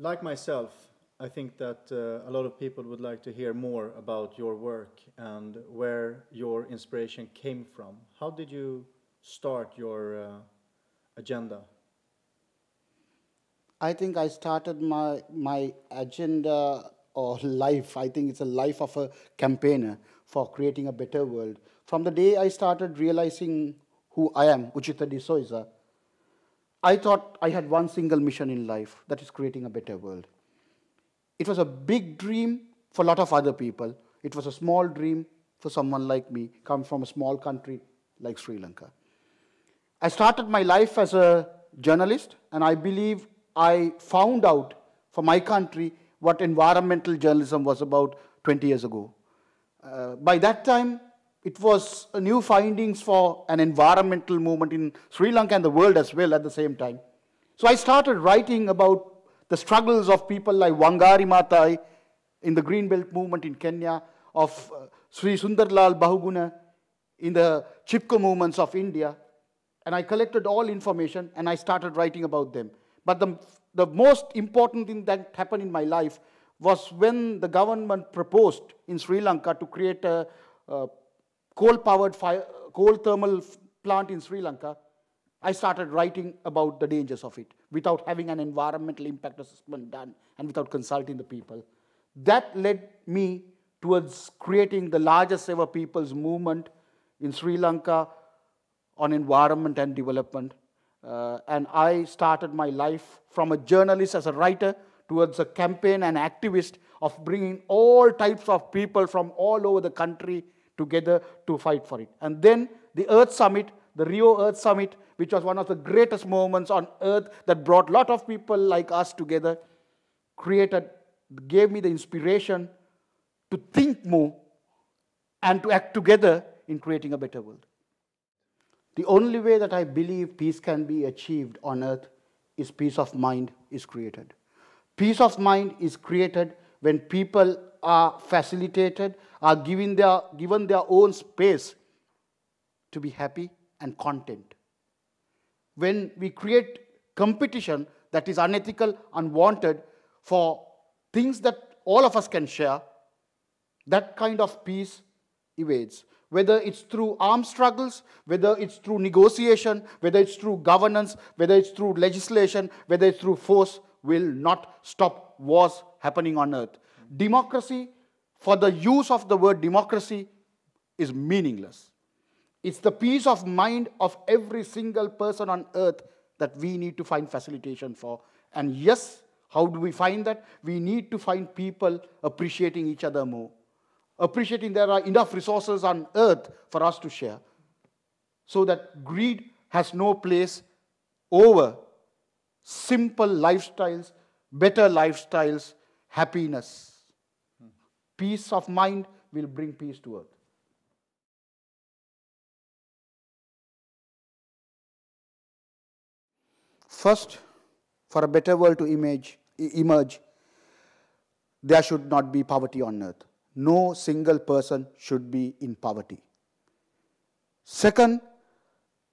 Like myself, I think that a lot of people would like to hear more about your work and where your inspiration came from. How did you start your agenda? I think I started my agenda or life. I think it's a life of a campaigner for creating a better world. From the day I started realizing who I am, Uchita de Zoysa, I thought I had one single mission in life, that is creating a better world. It was a big dream for a lot of other people. It was a small dream for someone like me, come from a small country like Sri Lanka. I started my life as a journalist, and I believe I found out for my country what environmental journalism was about 20 years ago. By that time, it was a new findings for an environmental movement in Sri Lanka and the world as well at the same time. So I started writing about the struggles of people like Wangari Maathai in the Greenbelt movement in Kenya, of Sri Sundarlal Bahuguna in the Chipko movements of India. And I collected all information and I started writing about them. But the most important thing that happened in my life was when the government proposed in Sri Lanka to create a coal-powered coal thermal plant in Sri Lanka. I started writing about the dangers of it without having an environmental impact assessment done and without consulting the people. That led me towards creating the largest ever people's movement in Sri Lanka on environment and development. And I started my life from a journalist as a writer towards a campaign and activist of bringing all types of people from all over the country together to fight for it. And then the Earth Summit, the Rio Earth Summit, which was one of the greatest moments on Earth that brought a lot of people like us together, gave me the inspiration to think more and to act together in creating a better world. The only way that I believe peace can be achieved on Earth is peace of mind is created. Peace of mind is created when people are facilitated, are given their own space to be happy and content. When we create competition that is unethical, unwanted, for things that all of us can share, that kind of peace evades. Whether it's through armed struggles, whether it's through negotiation, whether it's through governance, whether it's through legislation, whether it's through force, will not stop wars happening on Earth. Democracy, for the use of the word democracy, is meaningless. It's the peace of mind of every single person on Earth that we need to find facilitation for. And yes, how do we find that? We need to find people appreciating each other more. Appreciating there are enough resources on Earth for us to share. So that greed has no place over simple lifestyles, better lifestyles, happiness. Peace of mind will bring peace to Earth. First, for a better world to emerge, there should not be poverty on Earth. No single person should be in poverty. Second,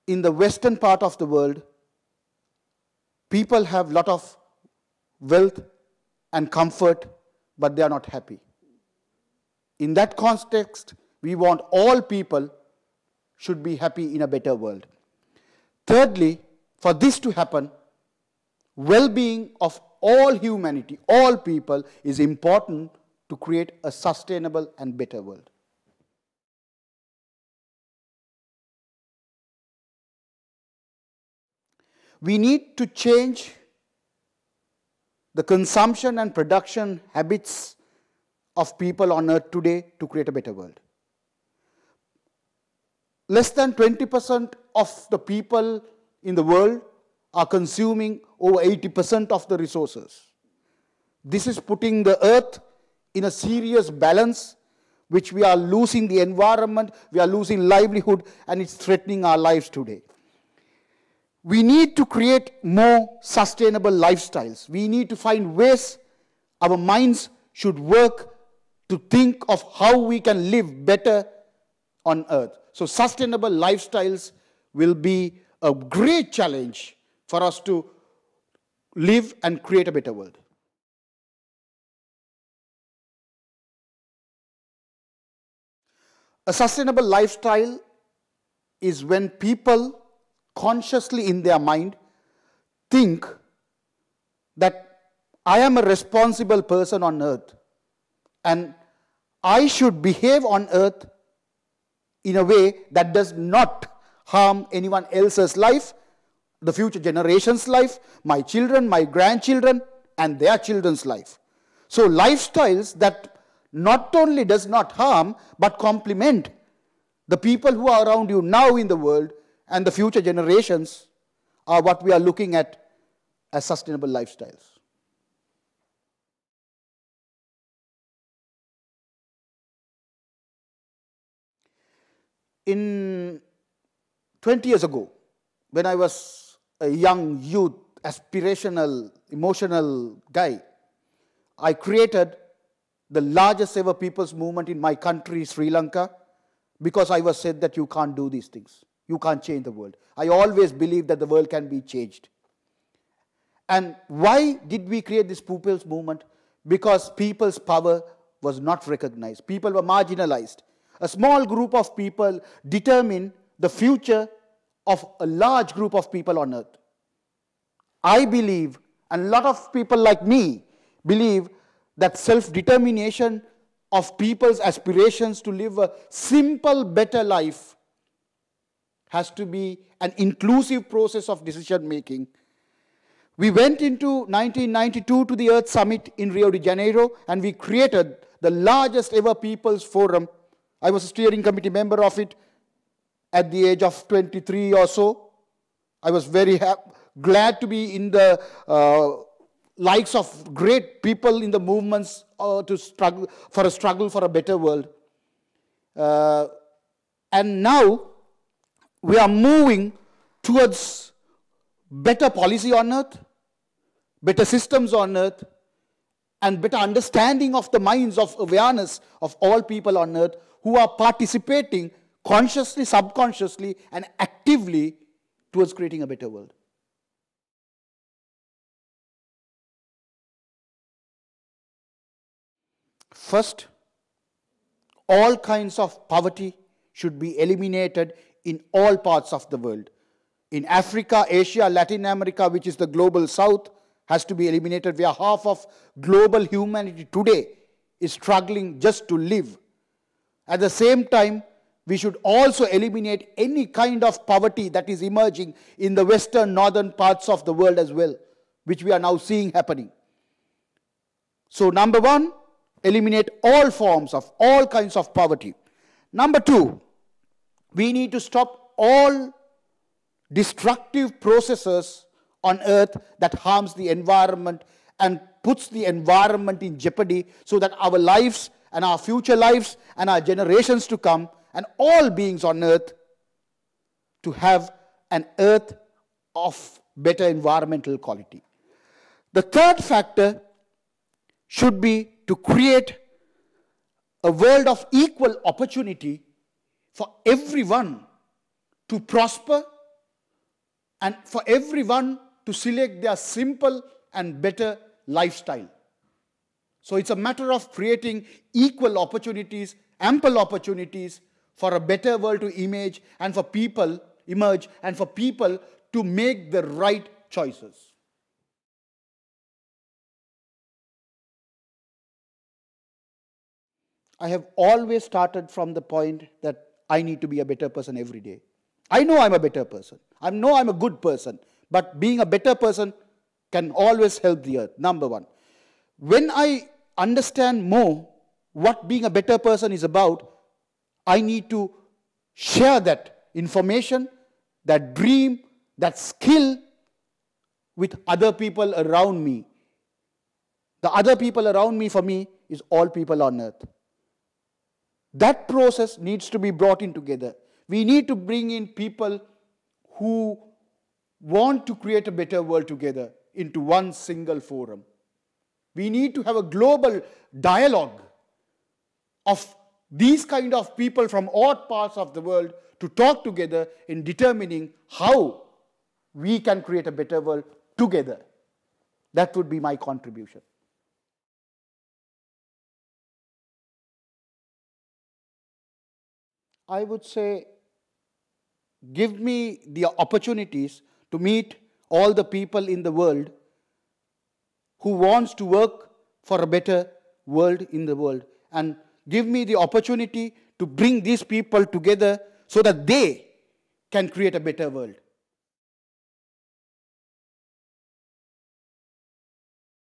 in the western part of the world, people have a lot of wealth and comfort, but they are not happy. In that context, we want all people should be happy in a better world. Thirdly, for this to happen, well-being of all humanity, all people, is important to create a sustainable and better world. We need to change the consumption and production habits of people on Earth today to create a better world. Less than 20% of the people in the world are consuming over 80% of the resources. This is putting the Earth in a serious balance, which we are losing the environment, we are losing livelihood, and it's threatening our lives today. We need to create more sustainable lifestyles. We need to find ways our minds should work to think of how we can live better on Earth. So sustainable lifestyles will be a great challenge for us to live and create a better world. A sustainable lifestyle is when people consciously in their mind think that I am a responsible person on earth and I should behave on earth in a way that does not harm anyone else's life, the future generation's life, my children, my grandchildren, and their children's life. So lifestyles that not only does not harm, but complement the people who are around you now in the world and the future generations are what we are looking at as sustainable lifestyles. In 20 years ago, when I was a young youth, aspirational, emotional guy, I created the largest ever people's movement in my country, Sri Lanka, because I was said that you can't do these things. You can't change the world. I always believed that the world can be changed. And why did we create this people's movement? Because people's power was not recognized. People were marginalized. A small group of people determine the future of a large group of people on earth. I believe, and a lot of people like me believe, that self-determination of people's aspirations to live a simple, better life has to be an inclusive process of decision-making. We went into 1992 to the Earth Summit in Rio de Janeiro, and we created the largest ever people's forum. I was a steering committee member of it at the age of 23 or so. I was very glad to be in the likes of great people in the movements to struggle for a better world. And now we are moving towards better policy on earth, better systems on earth, and better understanding of the minds of awareness of all people on earth who are participating consciously, subconsciously, and actively towards creating a better world. First, all kinds of poverty should be eliminated in all parts of the world. In Africa, Asia, Latin America, which is the global south, has to be eliminated, where half of global humanity today is struggling just to live. At the same time, we should also eliminate any kind of poverty that is emerging in the western, northern parts of the world as well, which we are now seeing happening. So number one, eliminate all forms of all kinds of poverty. Number two, we need to stop all destructive processes on earth that harms the environment and puts the environment in jeopardy, so that our lives and our future lives and our generations to come and all beings on earth to have an earth of better environmental quality. The third factor should be to create a world of equal opportunity for everyone to prosper and for everyone to select their simple and better lifestyle. So it's a matter of creating equal opportunities, ample opportunities for a better world to emerge and for people to make the right choices. I have always started from the point that I need to be a better person every day. I know I'm a better person. I know I'm a good person. But being a better person can always help the earth, number one. When I understand more what being a better person is about, I need to share that information, that dream, that skill with other people around me. The other people around me, for me, is all people on earth. That process needs to be brought in together. We need to bring in people who want to create a better world together into one single forum. We need to have a global dialogue of these kind of people from all parts of the world to talk together in determining how we can create a better world together. That would be my contribution. I would say, give me the opportunities to meet all the people in the world who wants to work for a better world in the world, and give me the opportunity to bring these people together so that they can create a better world.